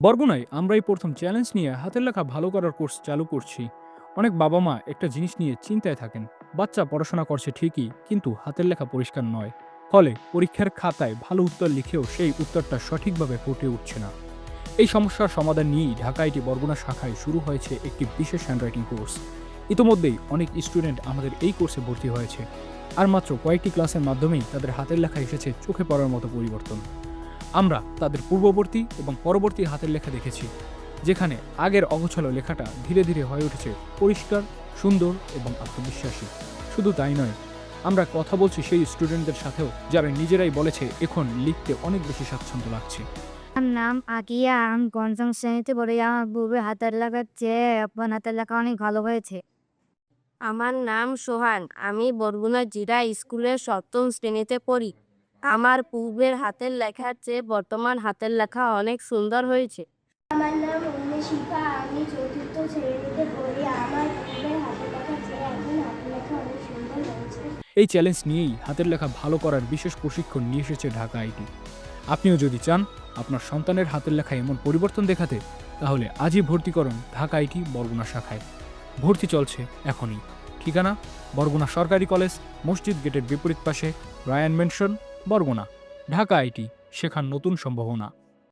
বরগুনায় আমরাই প্রথম চ্যালেঞ্জ নিয়ে হাতের লেখা ভালো করার কোর্স চালু করছি। অনেক বাবা মা একটা জিনিস নিয়ে চিন্তায় থাকেন, বাচ্চা পড়াশোনা করছে ঠিকই কিন্তু হাতের লেখা পরিষ্কার নয়। ফলে পরীক্ষার খাতায় ভালো উত্তর লিখেও সেই উত্তরটা সঠিকভাবে ফুটে উঠছে না। এই সমস্যার সমাধান নিয়েই ঢাকা আইটি বরগুনা শাখায় শুরু হয়েছে একটি বিশেষ হ্যান্ডরাইটিং কোর্স। ইতোমধ্যেই অনেক স্টুডেন্ট আমাদের এই কোর্সে ভর্তি হয়েছে। আর মাত্র কয়েকটি ক্লাসের মাধ্যমেই তাদের হাতের লেখা এসেছে চোখে পড়ার মতো পরিবর্তন। আমরা তাদের পূর্ববর্তী এবং পরবর্তী হাতের লেখা দেখেছি, যেখানে আগের অগোছালো লেখাটা ধীরে ধীরে হয়ে উঠেছে পরিষ্কার, সুন্দর এবং আত্মবিশ্বাসী। শুধু তাই নয়, আমরা কথা বলছি সেই স্টুডেন্টদের সাথেও যারা নিজেরাই বলেছে এখন লিখতে অনেক বেশি স্বাচ্ছন্দ্য লাগছে। আমার নাম আকিয়া। আমি পঞ্চম শ্রেণীতে পড়ি। আমার পূর্বে হাতের লেখার চেয়ে এখন হাতের লেখা অনেক ভালো হয়েছে। আমার নাম সোহান। আমি বরগুনা জিরা স্কুলের সপ্তম শ্রেণীতে পড়ি। আমার পূর্বের হাতের লেখার চেয়ে বর্তমান হাতের লেখা অনেক সুন্দর হয়েছে। আমার নাম শিফা। আমি চতুর্থ শ্রেণীতে পড়ি। আমার পূর্বের হাতের লেখার চেয়ে এখন হাতের লেখা অনেক সুন্দর হয়েছে। এই চ্যালেঞ্জ নিয়েই হাতের লেখা ভালো করার বিশেষ প্রশিক্ষণ নিয়ে এসেছে ঢাকা আইটি। আপনিও যদি চান আপনার সন্তানের হাতের লেখায় এমন পরিবর্তন দেখাতে, তাহলে আজই ভর্তি করুন ঢাকা আইটি বরগুনা শাখায়। ভর্তি চলছে এখনই। ঠিকানা: বরগুনা সরকারি কলেজ, মসজিদ গেটের বিপরীত পাশে, রায়ান মেনশন, বরগুনা। ঢাকা আইটি, শেখার নতুন সম্ভাবনা।